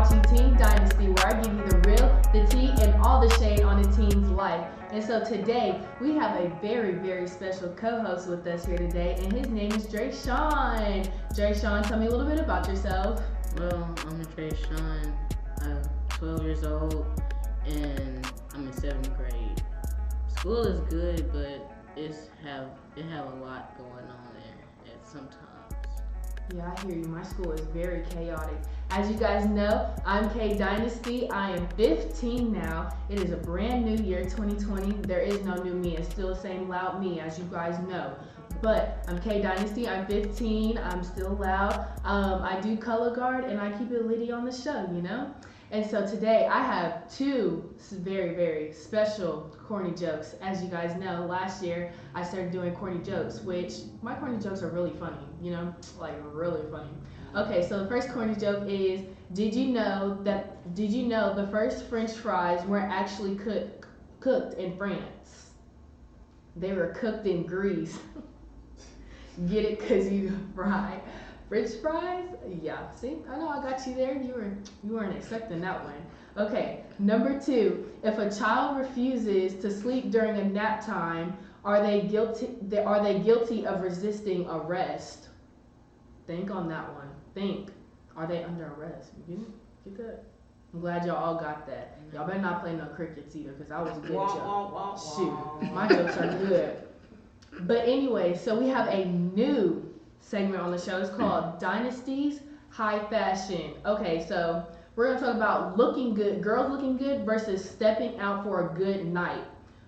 watching Teen Dynasty, where I give you the real, the tea, and all the shade on a teen's life. And so today, we have a very, very special co-host with us here today, and his name is Dre'Shawn. Dre'Shawn, tell me a little bit about yourself. Well, I'm Dre'Shawn. I'm 12 years old, and I'm in 7th grade. School is good, but it have a lot going on there at sometimes. Yeah, I hear you. My school is very chaotic. As you guys know, I'm K Dynasty. I am 15 now. It is a brand new year, 2020. There is no new me. It's still the same loud me, as you guys know. But I'm K Dynasty. I'm 15. I'm still loud. I do color guard, and I keep it litty on the show, you know? And so today I have two very, very special corny jokes. As you guys know, last year I started doing corny jokes, which my corny jokes are really funny, you know, like really funny. Okay, so the first corny joke is, did you know the first French fries weren't actually cooked in France? They were cooked in Greece. Get it? Cause you fry French fries? Yeah, see, I know I got you there. You weren't expecting that one. Okay, number 2. If a child refuses to sleep during a nap time, are they guilty of resisting arrest? Think on that one. Think. Are they under arrest? You get that? I'm glad y'all all got that. Y'all better not play no crickets either, because that was a good joke. Shoot, my jokes are good. But anyway, so we have a new segment on the show. It's called Dynasty's High Fashion. Okay, so we're going to talk about looking good, girls looking good versus stepping out for a good night.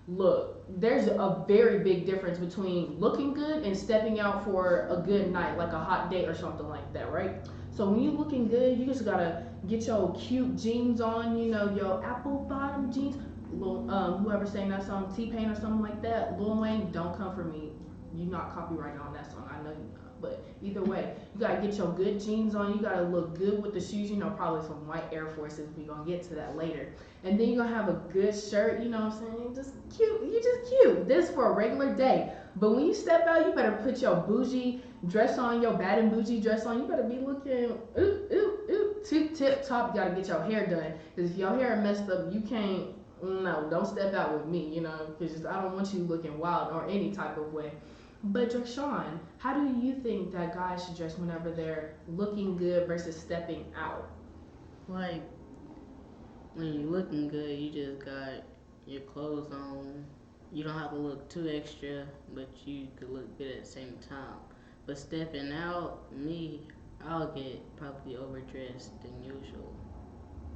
Look, there's a very big difference between looking good and stepping out for a good night, like a hot date or something like that, right? So when you're looking good, you just got to get your cute jeans on, you know, your apple bottom jeans. Whoever sang that song, T-Pain or something like that, Lil Wayne, don't come for me. You're not copyrighted on that song, I know you're not. But either way, you gotta get your good jeans on. You gotta look good with the shoes. You know, probably some white Air Forces. We gonna get to that later. And then you're gonna have a good shirt. You know what I'm saying? Just cute. You just cute. This for a regular day. But when you step out, you better put your bougie dress on, your bad and bougie dress on. You better be looking tip top. You gotta get your hair done. Cause if your hair messed up, you can't. No, don't step out with me. You know, cause I don't want you looking wild or any type of way. But Dre'Shawn, how do you think that guys should dress whenever they're looking good versus stepping out? Like, when you're looking good, you just got your clothes on. You don't have to look too extra, but you could look good at the same time. But stepping out, I'll get probably overdressed than usual.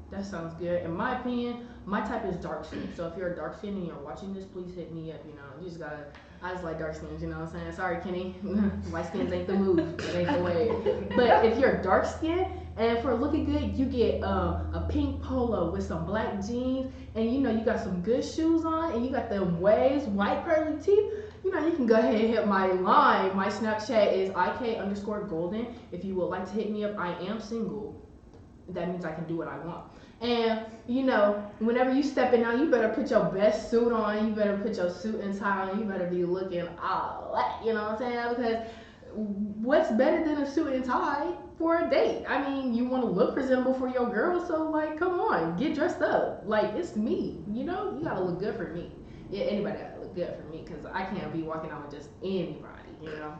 That sounds good. In my opinion, my type is dark skin. So if you're a dark skin and you're watching this, please hit me up. You know, you just gotta. I just like dark skins. You know what I'm saying? Sorry, Kenny. White skins ain't the move. It ain't the way. But if you're dark skin and for looking good, you get a pink polo with some black jeans, and you know you got some good shoes on, and you got them waves, white pearly teeth. You know, you can go ahead and hit my line. My Snapchat is IK_golden. If you would like to hit me up, I am single. That means I can do what I want. And, you know, whenever you stepping out, you better put your best suit on. You better put your suit and tie on. You better be looking all that, you know what I'm saying? Because what's better than a suit and tie for a date? I mean, you want to look presentable for your girl, so, like, come on, get dressed up. Like, it's me, you know? You got to look good for me. Yeah, anybody got to look good for me, because I can't be walking out with just anybody, you know?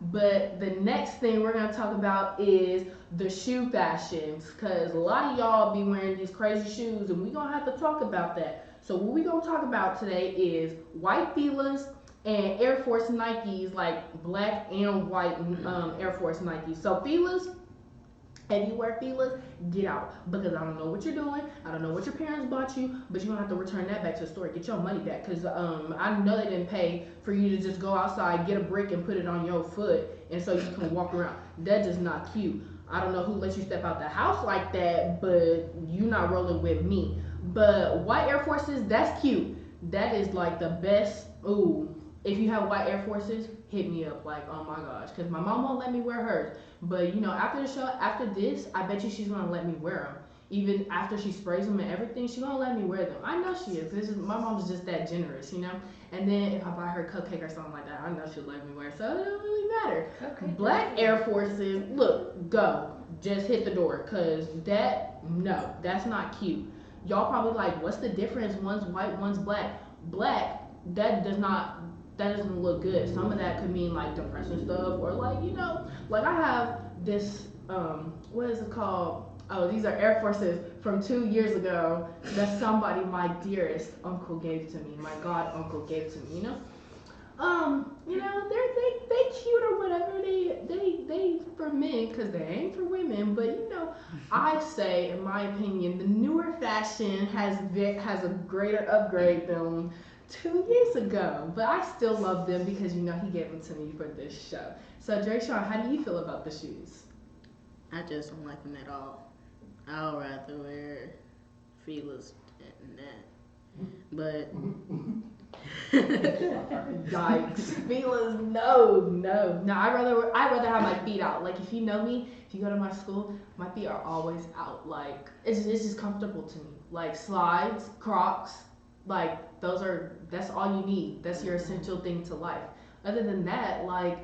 But the next thing we're going to talk about is the shoe fashions, because a lot of y'all be wearing these crazy shoes, and we're going to have to talk about that. So what we're going to talk about today is white Fila's and Air Force Nikes, like black and white Air Force Nikes. So Fila's, if you wear Fila's, get out, because I don't know what you're doing. I don't know what your parents bought you, but you're going to have to return that back to the store. Get your money back, because I know they didn't pay for you to just go outside, get a brick, and put it on your foot, and so you can walk around. That's just not cute. I don't know who lets you step out the house like that, but you not rolling with me. But white Air Forces, that's cute. That is like the best. Ooh, if you have white Air Forces, hit me up. Like, oh my gosh, because my mom won't let me wear hers. But you know, after the show, after this, I bet you she's gonna let me wear them. even after she sprays them and everything, she gonna let me wear them. I know she is. My mom's just that generous, you know. And then if I buy her a cupcake or something like that, I know she'll let me wear it. So it don't really matter. Okay, black Air Forces, look, go. Just hit the door. Cause no, that's not cute. Y'all probably like, what's the difference? One's white, one's black. Black, that doesn't look good. Some of that could mean like depression stuff or like, you know, like I have this, what is it called? Oh, these are Air Forces from 2 years ago that somebody, my dearest uncle gave to me, my god uncle gave to me, you know? You know, they cute or whatever. They for men because they ain't for women. But you know, I say, in my opinion, the newer fashion has a greater upgrade than 2 years ago. But I still love them because you know he gave them to me for this show. So Dre'Shawn, how do you feel about the shoes? I just don't like them at all. I'd rather wear Fila's than that. But Yikes. Feelers, no. I rather have my feet out. Like if you know me, if you go to my school, my feet are always out. Like it's just comfortable to me. Like slides, Crocs, like that's all you need. That's your essential thing to life. Other than that, like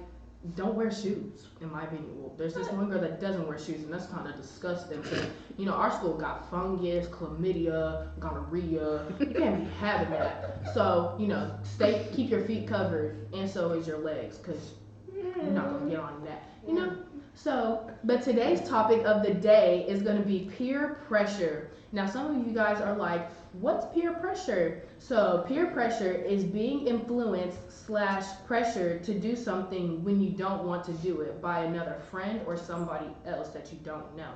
don't wear shoes, in my opinion. Well, there's this one girl that doesn't wear shoes, and that's kind of disgusting. Cause you know our school got fungus, chlamydia, gonorrhea. You can't be having that. So you know, keep your feet covered, and so is your legs, cause you're not gonna get on that. You know. So, but today's topic of the day is gonna be peer pressure. Now, some of you guys are like, what's peer pressure? So peer pressure is being influenced / pressure to do something when you don't want to do it by another friend or somebody else that you don't know.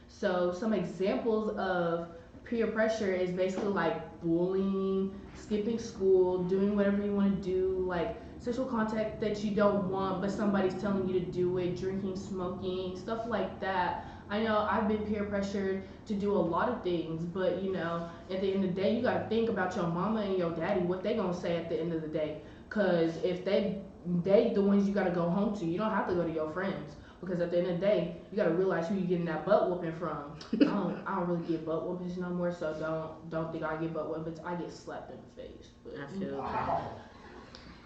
So some examples of peer pressure is basically like bullying, skipping school, doing whatever you want to do, like sexual contact that you don't want but somebody's telling you to do it, drinking, smoking, stuff like that. I know I've been peer pressured to do a lot of things, but you know, at the end of the day, you gotta think about your mama and your daddy, what they gonna say at the end of the day. Cause if they the ones you gotta go home to, you don't have to go to your friends. Because at the end of the day, you gotta realize who you getting that butt whooping from. I don't really get butt whoopings no more, so don't think I get butt whoopings. I get slapped in the face. But, I feel that.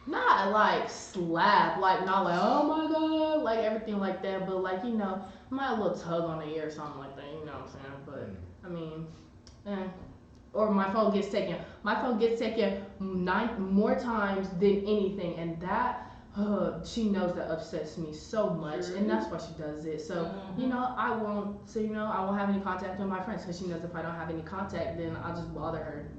not like slap, like not like oh my god, like everything like that, but like you know, my little tug on the ear or something like that. You know what I'm saying? But I mean, or my phone gets taken. My phone gets taken more times than anything, and that. She knows that upsets me so much, and that's why she does it. So you know, I won't. So you know, I won't have any contact with my friends because she knows if I don't have any contact, then I'll just bother her.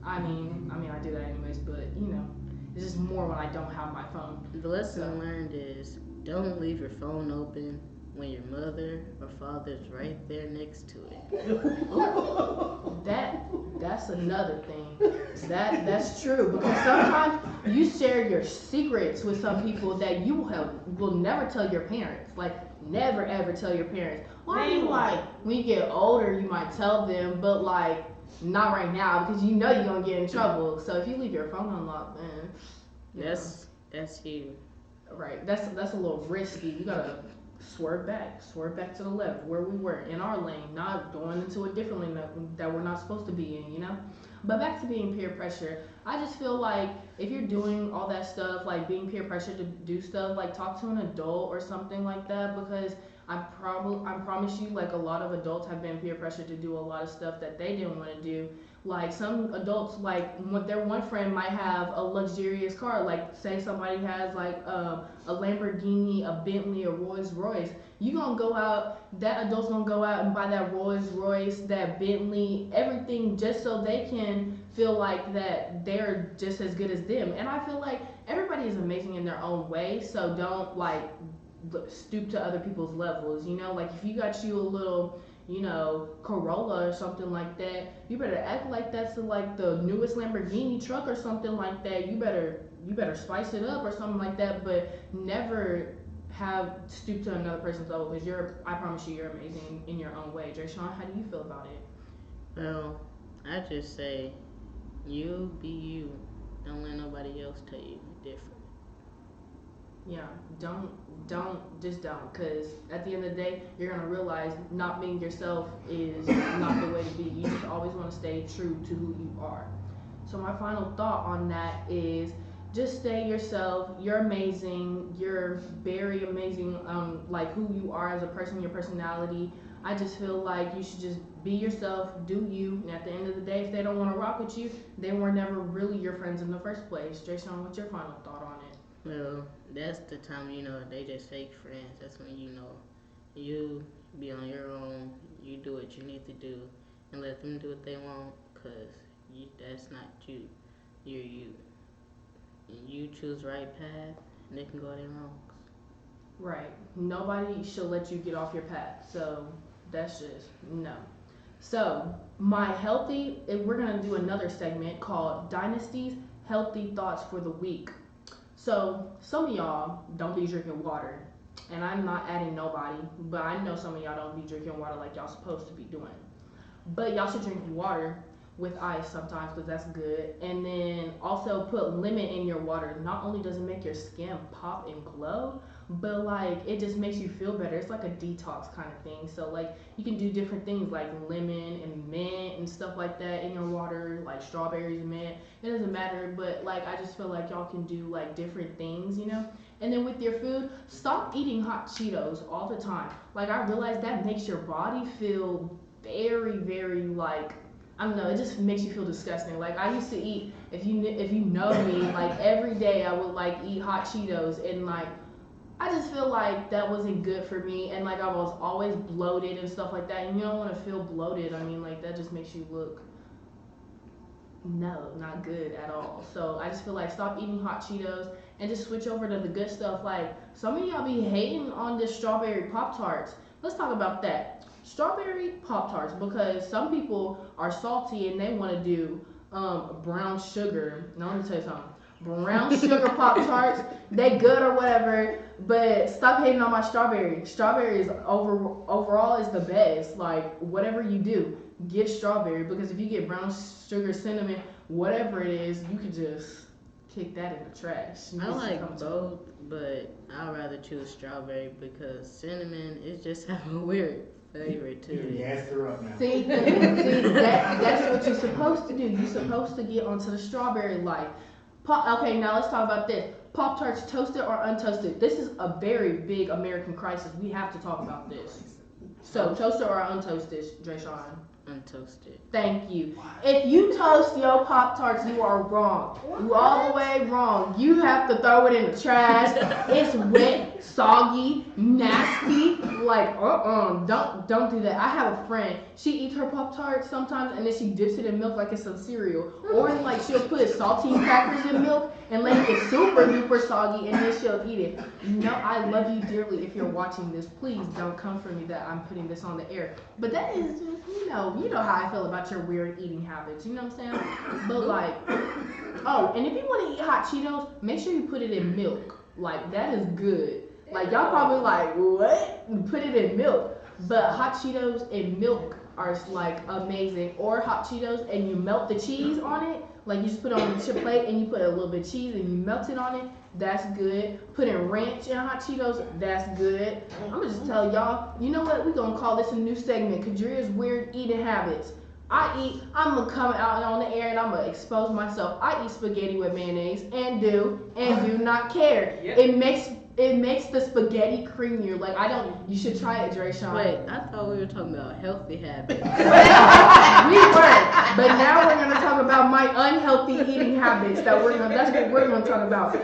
I mean, I do that anyways, but you know. It's just more when I don't have my phone. The lesson learned is don't leave your phone open when your mother or father's right there next to it. That's another thing. That's true because sometimes you share your secrets with some people that you will never tell your parents. Like never ever tell your parents. Well, I mean, like when you get older, you might tell them, but like not right now because you know you're gonna get in trouble. So if you leave your phone unlocked, then that's you. Right. That's a little risky. You gotta swerve back to the left where we were in our lane, not going into a different lane that we're not supposed to be in. You know. But back to being peer pressure, I just feel like if you're doing all that stuff, like being peer pressure to do stuff, like talk to an adult or something like that, because I promise you, like a lot of adults have been peer pressured to do a lot of stuff that they didn't want to do. Like some adults, like their one friend might have a luxurious car, like say somebody has like a Lamborghini, a Bentley, a Rolls Royce. You gonna go out, that adult's gonna go out and buy that Rolls Royce, that Bentley, everything just so they can feel like that they're just as good as them. And I feel like everybody is amazing in their own way, so don't like stoop to other people's levels. You know, like if you got you a little, you know, Corolla or something like that, you better act like that's like the newest Lamborghini truck or something like that. You better spice it up or something like that, but never have stoop to another person's level because I promise you, you're amazing in your own way. Dre'Shawn, how do you feel about it? Well, I just say, you be you. Don't let nobody else tell you different. Yeah, don't just don't, because at the end of the day you're gonna realize not being yourself is not the way to be. You just always want to stay true to who you are. So my final thought on that is just stay yourself. You're amazing. You're very amazing. Like who you are as a person, your personality. I just feel like you should just be yourself, do you. And at the end of the day, if they don't want to rock with you, they were never really your friends in the first place. Jason, what's your final thought on it? Well, that's the time they just fake friends. That's when you be on your own. You do what you need to do, and let them do what they want. Cause that's not you. You're you, and you choose right path, and they can go their wrong. Right. Nobody should let you get off your path. So that's just no. So my healthy, we're gonna do another segment called Dynasty's Healthy Thoughts for the Week. So some of y'all don't be drinking water, and I'm not adding nobody, but I know some of y'all don't be drinking water like y'all supposed to be doing. But y'all should drink water with ice sometimes because that's good. And then also put lemon in your water. Not only does it make your skin pop and glow, but like it just makes you feel better. It's like a detox kind of thing. So like you can do different things like lemon and mint and stuff like that in your water, like strawberries, mint. It doesn't matter, but like I just feel like y'all can do like different things, you know? And then with your food, stop eating hot Cheetos all the time. Like I realize that makes your body feel very, very like I don't know. It just makes you feel disgusting. Like I used to eat, if you know me, like every day I would like eat hot Cheetos, and like I just feel like that wasn't good for me, and like I was always bloated and stuff like that. And you don't want to feel bloated. I mean, like that just makes you look no, not good at all. So I just feel like stop eating hot Cheetos and just switch over to the good stuff. Like some of y'all be hating on this strawberry Pop Tarts. Let's talk about that. Strawberry Pop Tarts, because some people are salty and they want to do brown sugar. Now let me tell you something. Brown sugar Pop Tarts, they good or whatever, but stop hating on my strawberry. Strawberry is overall is the best. Like whatever you do, get strawberry, because if you get brown sugar, cinnamon, whatever it is, you can just kick that in the trash. I like both, but I'd rather choose strawberry because cinnamon is just have a weird flavor to it. Gas her up now. See, that's what you're supposed to do. You're supposed to get onto the strawberry light. Okay, now let's talk about this. Pop Tarts, toasted or untoasted? This is a very big American crisis. We have to talk about this. So, toasted or untoasted, Dre'Shawn? Untoasted. Thank you. If you toast your Pop Tarts, you are wrong. You all the way wrong. You have to throw it in the trash. It's wet, soggy, nasty. Like, don't do that. I have a friend. She eats her Pop Tarts sometimes, and then she dips it in milk like it's some cereal. Or like she'll put saltine crackers in milk and let it get super duper soggy, and then she'll eat it. No, I love you dearly. If you're watching this, please don't come for me that I'm putting this on the air. But that is just, you know how I feel about your weird eating habits. You know what I'm saying? But like, oh, and if you want to eat hot Cheetos, make sure you put it in milk. Like that is good. Like y'all probably like, what? Put it in milk. But hot Cheetos and milk are like amazing. Or hot Cheetos and you melt the cheese on it. Like you just put it on your plate and you put a little bit of cheese and you melt it on it. That's good. Putting ranch in hot Cheetos, that's good. I'm gonna just tell y'all, you know what? We're gonna call this a new segment, Kadria's Weird Eating Habits. I'm gonna come out on the air and I'm gonna expose myself. I eat spaghetti with mayonnaise and do not care. Yep. It makes the spaghetti creamier. Like you should try it, Dre'Shawn. Wait, I thought we were talking about healthy habits. We were, but now we're gonna talk about my unhealthy eating habits. That's what we're gonna talk about.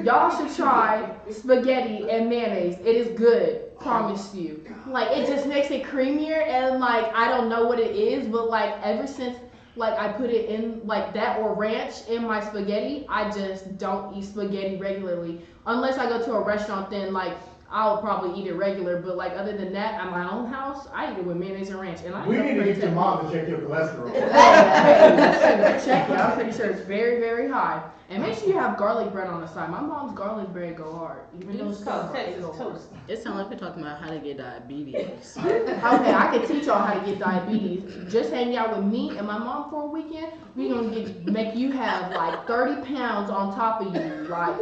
Y'all should try spaghetti and mayonnaise. It is good, promise you. Like it just makes it creamier, and like I don't know what it is, but like ever since like I put it in like that or ranch in my spaghetti, I just don't eat spaghetti regularly. Unless I go to a restaurant, then like I'll probably eat it regular. But like other than that, at my own house, I eat it with mayonnaise and ranch. And we need to get your mom to check your cholesterol. Check it. I'm pretty sure it's very, very high. And make sure you have garlic bread on the side. My mom's garlic bread go hard. Even though it's called Texas toast. It sounds like we're talking about how to get diabetes. Okay, I can teach y'all how to get diabetes. Just hang out with me and my mom for a weekend. We're gonna make you have like 30 pounds on top of you. Like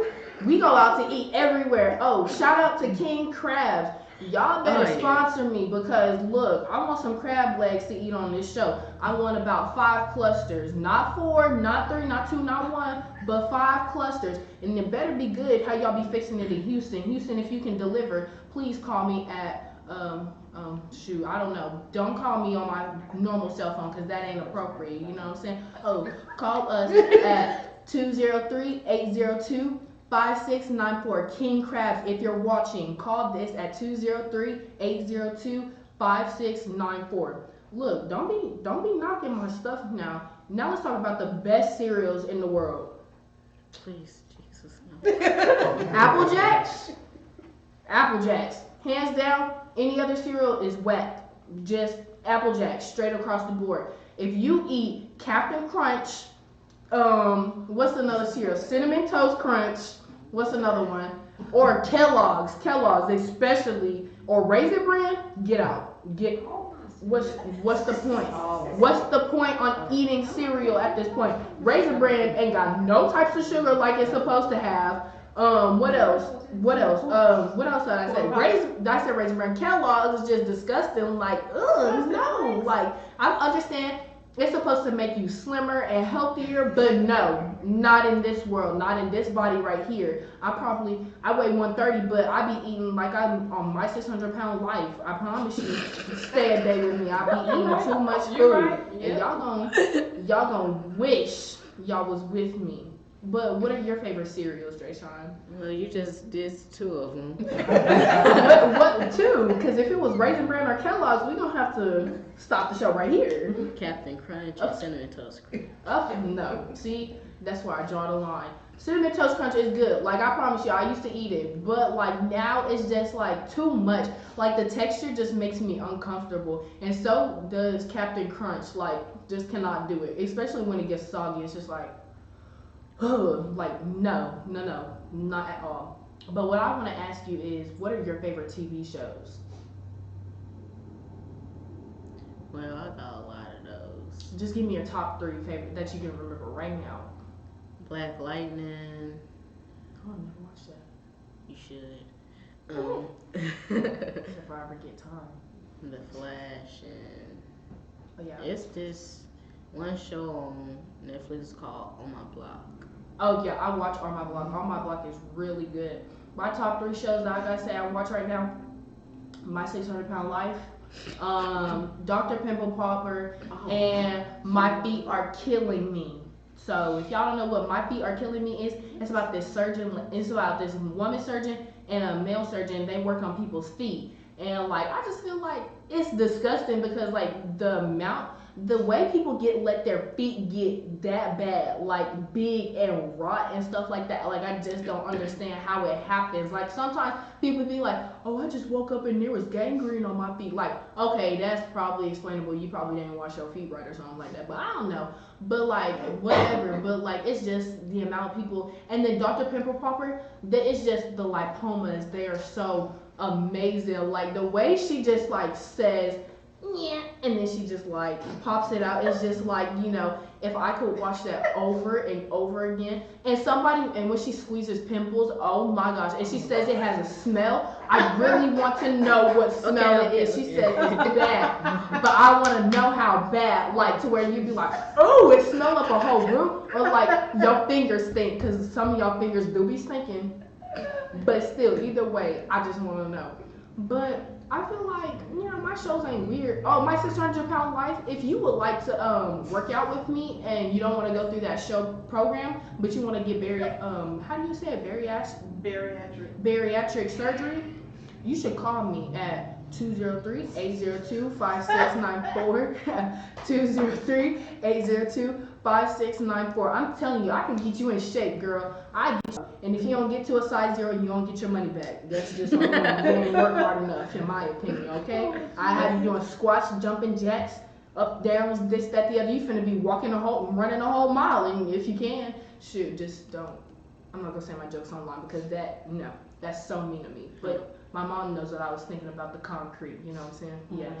We go out to eat everywhere. Oh, shout out to King Crabs. Y'all better sponsor me because look, I want some crab legs to eat on this show. I want about 5 clusters, not 4, not 3, not 2, not 1, but 5 clusters, and it better be good. How y'all be fixing it in Houston? Houston, if you can deliver, please call me at shoot, I don't know. Don't call me on my normal cell phone because that ain't appropriate. You know what I'm saying? Oh, call us at 203-802-5694. King Crabs, if you're watching, call this at 203-802-5694. Look, don't be knocking my stuff now. Now let's talk about the best cereals in the world. Please, Jesus, no. Apple Jacks. Apple Jacks. Hands down, any other cereal is whack. Just Apple Jacks, straight across the board. If you eat Captain Crunch, what's another cereal? Cinnamon Toast Crunch. What's another one? Or Kellogg's especially, or Raisin Bran. Get out. What's the point? What's the point on eating cereal at this point? Raisin Bran ain't got no types of sugar like it's supposed to have. What else? What else did I say? I said Raisin Bran. Kellogg's is just disgusting. Like, ugh, no. Like, I understand it's supposed to make you slimmer and healthier, but no, not in this world, not in this body right here. I weigh 130, but I be eating like I'm on my 600-pound life. I promise you, stay a day with me. I be eating too much food, right. And y'all gonna wish y'all was with me. But what are your favorite cereals, Dre'Shawn? Well, you just did 2 of them. what 2? Because if it was Raisin Bran or Kellogg's, we gonna have to stop the show right here. Captain Crunch and Cinnamon Toast Crunch. No. See, that's where I draw the line. Cinnamon Toast Crunch is good. Like, I promise you, I used to eat it. But, like, now it's just, like, too much. Like, the texture just makes me uncomfortable. And so does Captain Crunch. Like, just cannot do it. Especially when it gets soggy. It's just like... like, no, not at all. But what I want to ask you is, what are your favorite TV shows? Well, I got a lot of those. Just give me your top 3 favorite that you can remember right now. Black Lightning. Oh, I've never watched that. You should. If I ever get time. The Flash and... Oh, yeah. It's this one show on Netflix called On My Block. Oh yeah, I watch On My Block. On My Block is really good. My top 3 shows that I gotta say I watch right now: My 600-Pound Life, Dr. Pimple Popper, and My Feet Are Killing Me. So if y'all don't know what My Feet Are Killing Me is, it's about this surgeon. It's about this woman surgeon and a male surgeon. They work on people's feet, and like I just feel like it's disgusting because like the way people let their feet get that bad, like big and rot and stuff like that, like I just don't understand how it happens. Like sometimes people be like, oh, I just woke up and there was gangrene on my feet. Like, okay, that's probably explainable. You probably didn't wash your feet right or something like that, but I don't know. But like, whatever. But like, it's just the amount of people. And then Dr. Pimple Popper, it's just the lipomas. They are so amazing. Like the way she just like says, yeah, and then she just like pops it out. It's just like, you know, if I could watch that over and over again, and when she squeezes pimples, oh my gosh, and she says it has a smell, I really want to know what smell it is. She says it's bad, but I want to know how bad, like to where you'd be like, oh, it smells up a whole room, or like your fingers stink, because some of y'all fingers do be stinking, but still, either way, I just want to know. But I feel like, you know, my shows ain't weird. Oh, My 600-Pound Life, if you would like to work out with me and you don't want to go through that show program, but you want to get how do you say it, bariatric surgery, you should call me at 203-802-5694, 203-802-5694. I'm telling you, I can get you in shape, girl. And if you don't get to a size 0, you don't get your money back. That's just on you. You didn't work hard enough, in my opinion, okay? I have you doing squats, jumping jacks, up, down, this, that, the other. You finna be running a whole mile, and if you can, shoot, just don't. I'm not gonna say my jokes online because that's so mean to me. But my mom knows that I was thinking about the concrete, you know what I'm saying? Yeah,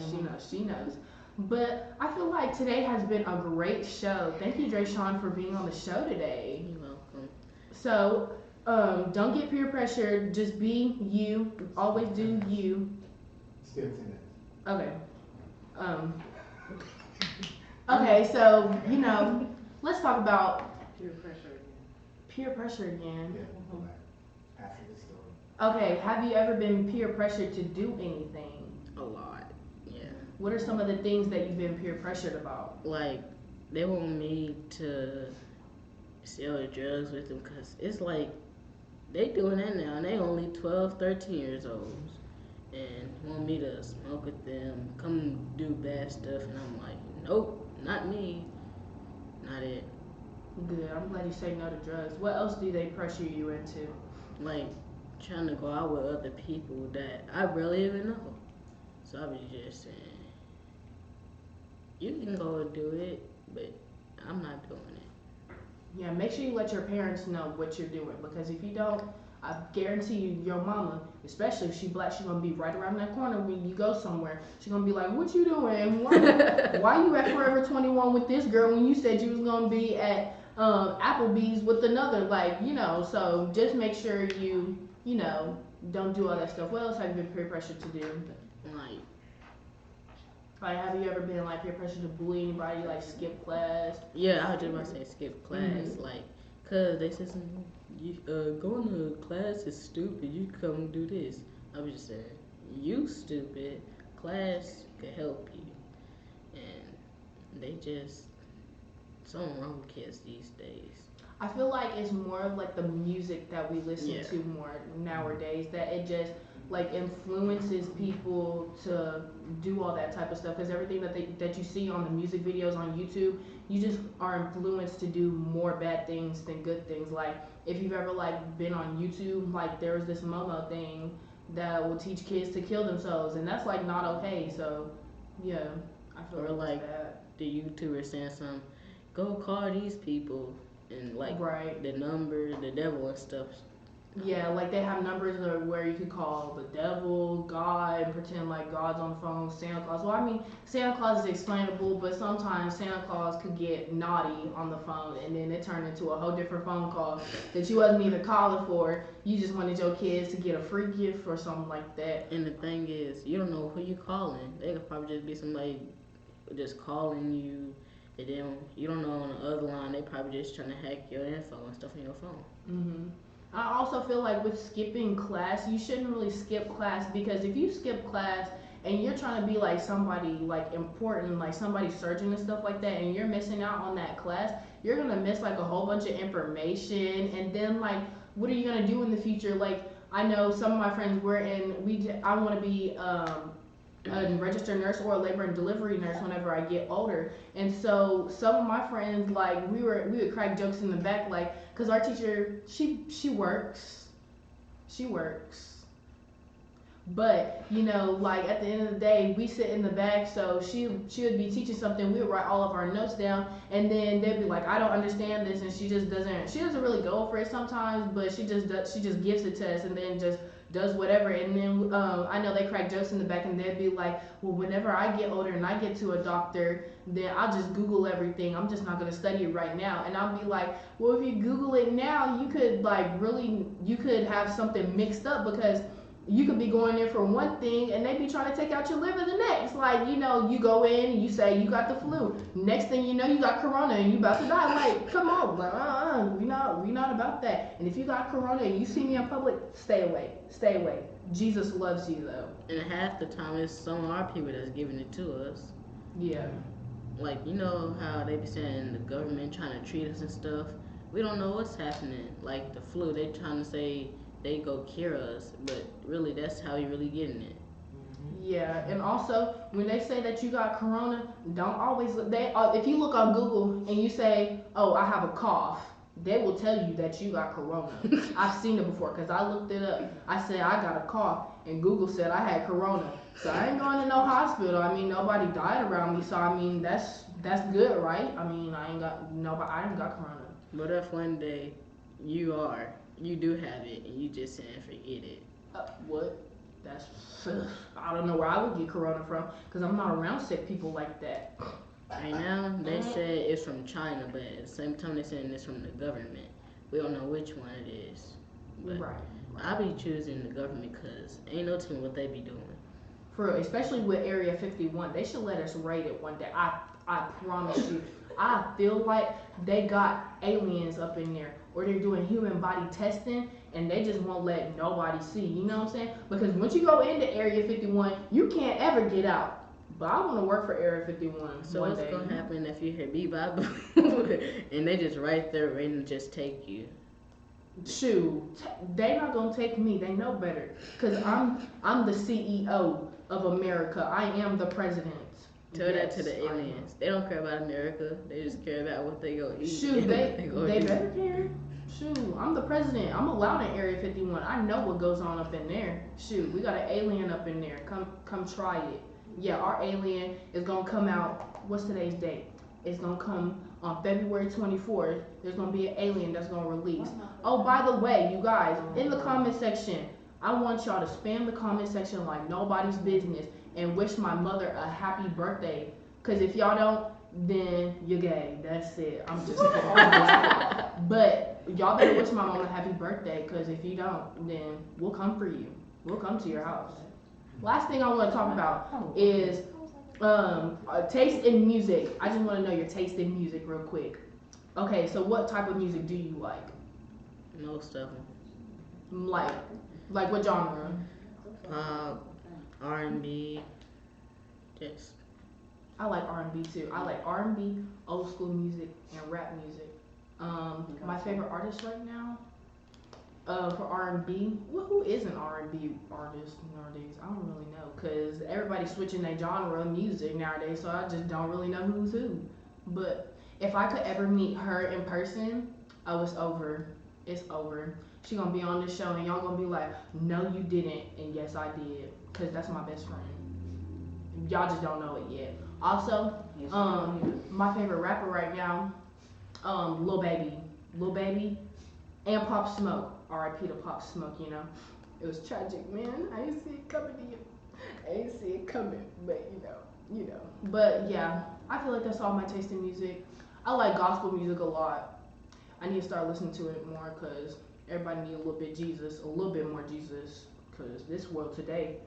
she knows. But I feel like today has been a great show. Thank you, Dre'Shawn, for being on the show today. You're welcome. So, Don't get peer pressured. Just be you. Always do you. Still 10 minutes. Okay. Um. Okay. So let's talk about Peer pressure again. peer pressure again. Yeah, we'll go back. After this story. Okay. Have you ever been peer pressured to do anything? A lot. Yeah. What are some of the things that you've been peer pressured about? Like, they want me to sell the drugs with them because it's like they doing that now and they only 12, 13 years old and want me to smoke with them, come do bad stuff, and I'm like, nope, not me, not it. Good. I'm glad you say no to drugs. What else do they pressure you into? Like, trying to go out with other people that I barely even know. So I was just saying, you can go and do it, but I'm not doing it. Yeah, make sure you let your parents know what you're doing because if you don't, I guarantee you, your mama, especially if she black, she's gonna be right around that corner when you go somewhere. She's gonna be like, "What you doing? Why you at Forever 21 with this girl when you said you was gonna be at Applebee's with another?" Like, So just make sure you don't do all that stuff. What else have you been peer pressured to do? Like, Like, have you ever been like peer pressured to bully anybody? Like, skip class? yeah, I was just about to say skip class, like, cause they said something, going to class is stupid, you come do this. I was just saying, you stupid, class could help you. And they just, something wrong with kids these days. I feel like it's more of like the music that we listen Yeah. to more nowadays that it just like influences people to do all that type of stuff because everything that you see on the music videos on YouTube, you just are influenced to do more bad things than good things. Like if you've ever like been on YouTube, like there was this Momo thing that will teach kids to kill themselves, and that's like not okay. So yeah, I feel Or like like that's bad. the YouTuber saying something, go call these people, and like Right. the number, the devil and stuff. Yeah, like they have numbers where you could call the devil, God, and pretend like God's on the phone, Santa Claus. Well, I mean, Santa Claus is explainable, but sometimes Santa Claus could get naughty on the phone and then it turned into a whole different phone call that you wasn't even calling for. You just wanted your kids to get a free gift or something like that. And the thing is, you don't know who you calling. They could probably just be somebody just calling you, and then you don't know on the other line they probably just trying to hack your info and stuff on your phone. Mhm. I also feel like with skipping class, you shouldn't really skip class because if you skip class and you're trying to be like somebody like important, like somebody surgeon and stuff like that, and you're missing out on that class, you're gonna miss like a whole bunch of information. And then like, what are you gonna do in the future? Like, I know some of my friends were in. I want to be a registered nurse or a labor and delivery nurse whenever I get older. And so some of my friends, like we would crack jokes in the back, like, cause our teacher, she works, but like at the end of the day, we sit in the back, so she would be teaching something, we would write all of our notes down, and then they'd be like, I don't understand this, and she doesn't really go for it sometimes, but she just gives it to us, and then just does whatever. And then I know they crack jokes in the back and they'd be like, well, whenever I get older and I get to a doctor, then I'll just Google everything, I'm just not going to study it right now. And I'll be like, well, if you Google it now, you could have something mixed up because you could be going in for one thing and they be trying to take out your liver the next. Like, you go in and you say you got the flu. Next thing you know, you got corona and you about to die. Like, come on, like, we not about that. And if you got corona and you see me in public, stay away. Stay away. Jesus loves you though. And half the time it's some of our people that's giving it to us. Yeah. Like, you know how they be saying the government trying to treat us and stuff? We don't know what's happening. Like the flu, they trying to say they go cure us, but really that's how you really getting it. Yeah, and also when they say that you got corona, don't always if you look on Google and you say, "Oh, I have a cough," they will tell you that you got corona. I've seen it before because I looked it up. I said I got a cough, and Google said I had corona. So I ain't going to no hospital. I mean, nobody died around me, so I mean that's good, right? I mean, I ain't got corona. But if one day you do have it and you just saying forget it. What? That's I don't know where I would get corona from because I'm not around sick people like that. Right now they said it's from China, but at the same time they saying it's from the government. We don't know which one it is. But Right. I be choosing the government because ain't no telling what they be doing. For real, especially with Area 51, they should let us raid it one day. I promise you. I feel like they got aliens up in there, or they're doing human body testing, and they just won't let nobody see. You know what I'm saying? Because once you go into Area 51, you can't ever get out. But I want to work for Area 51 So one what's day. gonna happen if you hear beep bop and they just right there ready to just take you? Shoot, they not gonna take me. They know better. Cause I'm the CEO of America. I am the president. Tell that to Yes, the I am. aliens. They don't care about America. They just care about what they go eat. Shoot, and what they go they do. better care. Shoot, I'm the president. I'm allowed in Area 51. I know what goes on up in there. Shoot, we got an alien up in there. Come try it. Yeah, our alien is gonna come out. What's today's date? It's gonna come on February 24th. There's gonna be an alien that's gonna release. Oh, by the way, you guys, in the comment section, I want y'all to spam the comment section like nobody's business and wish my mother a happy birthday. Cause if y'all don't, then you're gay. That's it. I'm just kidding. But y'all better wish my mom a happy birthday. Cause if you don't, then we'll come for you. We'll come to your house. Last thing I want to talk about is taste in music. I just want to know your taste in music real quick. Okay, so what type of music do you like? Most of them. Like what genre? Pop, R&B, just. I like R&B too. I like R&B, old school music, and rap music. My favorite artist right now, for R&B, who is an R&B artist nowadays? I don't really know, cause everybody's switching their genre of music nowadays, so I just don't really know who's who. But if I could ever meet her in person, oh, it's over. It's over. She gonna be on the show, and y'all gonna be like, no, you didn't, and yes, I did, cause that's my best friend. Y'all just don't know it yet. Also, my favorite rapper right now, Lil Baby, and Pop Smoke. R.I.P. to Pop Smoke. You know, it was tragic, man. I didn't see it coming to you. I didn't see it coming, but you know. But yeah, I feel like that's all my taste in music. I like gospel music a lot. I need to start listening to it more because everybody need a little bit more Jesus. Because this world today,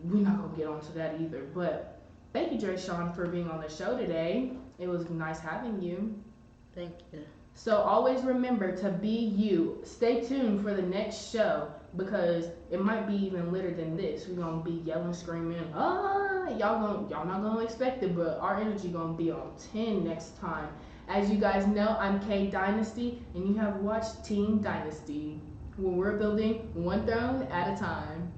we're not gonna get onto that either. But thank you, Dre'Shawn, for being on the show today. It was nice having you. Thank you. So always remember to be you. Stay tuned for the next show because it might be even litter than this. We're gonna be yelling, screaming, y'all not gonna expect it, but our energy gonna be on 10 next time. As you guys know, I'm K Dynasty, and you have watched Team Dynasty, when we're building one throne at a time.